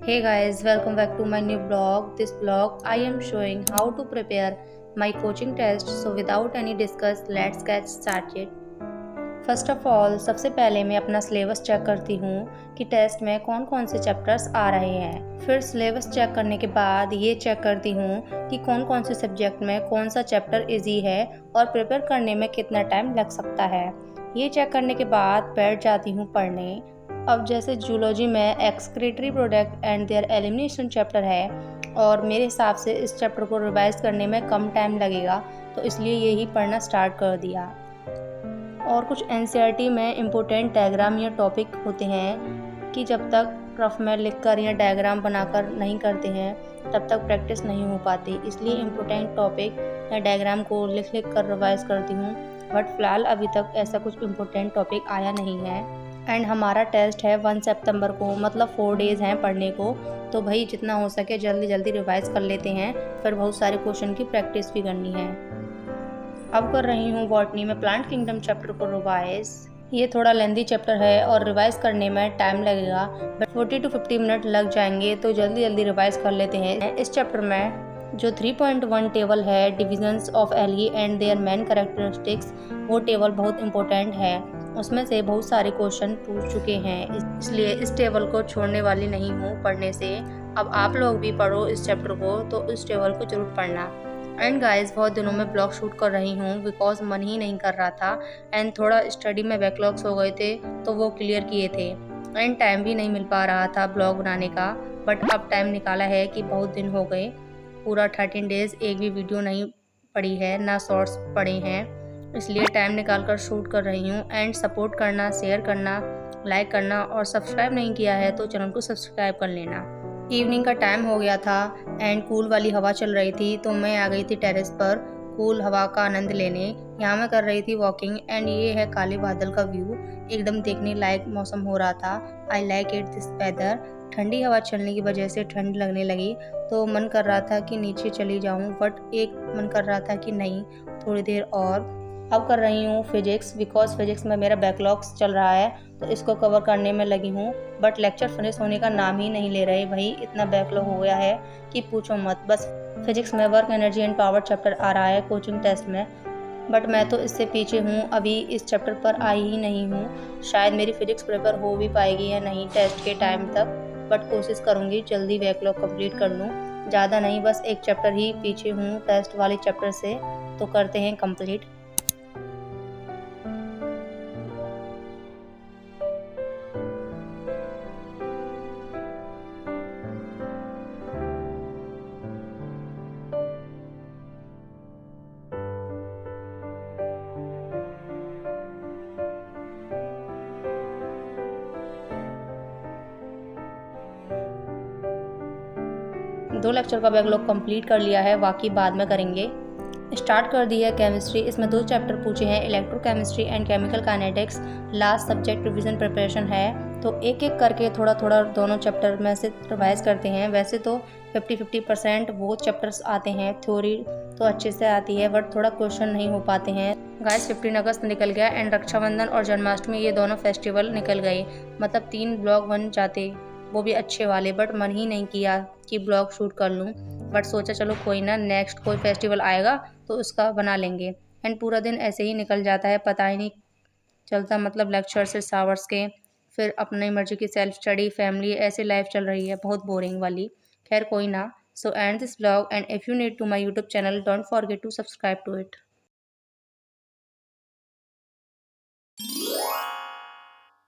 Hey guys, welcome back to my new blog. This blog I am showing how to prepare my coaching test. So without any discuss, let's get started. First of all सबसे पहले मैं अपना syllabus check करती हूँ कि test में कौन कौन से चैप्टर्स आ रहे हैं। फिर सिलेबस चेक करने के बाद ये चेक करती हूँ कि कौन कौन से सब्जेक्ट में कौन सा चैप्टर इजी है और प्रिपेयर करने में कितना टाइम लग सकता है। ये चेक करने के बाद बैठ जाती हूँ पढ़ने। अब जैसे जूलॉजी में excretory product and there elimination chapter है और मेरे हिसाब से इस चैप्टर को रिवाइज करने में कम टाइम लगेगा, तो इसलिए यही पढ़ना स्टार्ट कर दिया। और कुछ एनसीईआरटी में इम्पोर्टेंट डायग्राम या टॉपिक होते हैं कि जब तक रफ में लिखकर या डायग्राम बनाकर नहीं करते हैं तब तक प्रैक्टिस नहीं हो पाती, इसलिए इम्पोर्टेंट टॉपिक या डायग्राम को लिख कर रिवाइज करती हूँ। बट फ़िलहाल अभी तक ऐसा कुछ इम्पोर्टेंट टॉपिक आया नहीं है। एंड हमारा टेस्ट है 1 सितंबर को, मतलब 4 डेज़ हैं पढ़ने को, तो भाई जितना हो सके जल्दी जल्दी रिवाइज कर लेते हैं, फिर बहुत सारे क्वेश्चन की प्रैक्टिस भी करनी है। अब कर रही हूँ बॉटनी में प्लांट किंगडम चैप्टर को रिवाइज। ये थोड़ा लेंदी चैप्टर है और रिवाइज करने में टाइम लगेगा, बट 40 to 50 मिनट लग जाएंगे, तो जल्दी जल्दी रिवाइज कर लेते हैं। इस चैप्टर में जो 3.1 टेबल है divisions of algae and their main characteristics, वो टेबल बहुत इंपॉर्टेंट है। उसमें से बहुत सारे क्वेश्चन पूछ चुके हैं, इसलिए इस टेबल को छोड़ने वाली नहीं हूँ पढ़ने से। अब आप लोग भी पढ़ो इस चैप्टर को, तो इस टेबल को जरूर पढ़ना। एंड गाइस, बहुत दिनों में ब्लॉग शूट कर रही हूँ बिकॉज मन ही नहीं कर रहा था एंड थोड़ा स्टडी में बैकलॉग्स हो गए थे, तो वो क्लियर किए थे एंड टाइम भी नहीं मिल पा रहा था ब्लॉग बनाने का। बट अब टाइम निकाला है कि बहुत दिन हो गए, पूरा 13 डेज़ एक भी वीडियो नहीं पड़ी है, ना शॉर्ट्स पड़े हैं, इसलिए टाइम निकाल कर शूट कर रही हूँ। एंड सपोर्ट करना, शेयर करना, लाइक करना और सब्सक्राइब नहीं किया है तो चैनल को सब्सक्राइब कर लेना। इवनिंग का टाइम हो गया था एंड कूल वाली हवा चल रही थी, तो मैं आ गई थी टेरेस पर कूल हवा का आनंद लेने। यहाँ मैं कर रही थी वॉकिंग एंड ये है काले बादल का व्यू, एकदम देखने लायक मौसम हो रहा था। I like it this weather. ठंडी हवा चलने की वजह से ठंड लगने लगी, तो मन कर रहा था कि नीचे चली जाऊँ, बट एक मन कर रहा था कि नहीं, थोड़ी देर और। अब कर रही हूँ फिजिक्स, बिकॉज फिजिक्स में मेरा बैकलॉग्स चल रहा है, तो इसको कवर करने में लगी हूँ। बट लेक्चर फिनिश होने का नाम ही नहीं ले रहे भाई, इतना बैकलॉग हो गया है कि पूछो मत। बस फिजिक्स में work, energy and power chapter आ रहा है कोचिंग टेस्ट में, बट मैं तो इससे पीछे हूँ, अभी इस चैप्टर पर आई ही नहीं हूँ। शायद मेरी फिजिक्स प्रिपेयर हो भी पाएगी या नहीं टेस्ट के टाइम तक, बट कोशिश करूँगी जल्दी बैकलॉग कंप्लीट कर लूँ। ज़्यादा नहीं, बस एक चैप्टर ही पीछे हूँ टेस्ट वाले चैप्टर से, तो करते हैं कंप्लीट। दो लेक्चर का बैकलॉग कंप्लीट कर लिया है, बाकी बाद में करेंगे। स्टार्ट कर दी है केमिस्ट्री, इसमें 2 चैप्टर पूछे हैं, electrochemistry and chemical kinetics. Last subject revision preparation है, तो एक एक करके थोड़ा थोड़ा दोनों चैप्टर में से रिवाइज करते हैं। वैसे तो 50-50% वो चैप्टर्स आते हैं, थ्योरी तो अच्छे से आती है, बट थोड़ा क्वेश्चन नहीं हो पाते हैं। गाइस 15 अगस्त निकल गया एंड रक्षाबंधन और जन्माष्टमी, ये दोनों फेस्टिवल निकल गए, मतलब 3 ब्लॉग बन जाते, वो भी अच्छे वाले। बट मन ही नहीं किया कि ब्लॉग शूट कर लूँ, बट सोचा चलो कोई ना, नेक्स्ट कोई फेस्टिवल आएगा तो उसका बना लेंगे। एंड पूरा दिन ऐसे ही निकल जाता है, पता ही नहीं चलता, मतलब लेक्चर से आवर्स के, फिर अपनी मर्जी की सेल्फ स्टडी, फैमिली, ऐसे लाइफ चल रही है बहुत बोरिंग वाली। खैर कोई ना। So and this blog and if you need to my YouTube channel, don't forget to subscribe to it.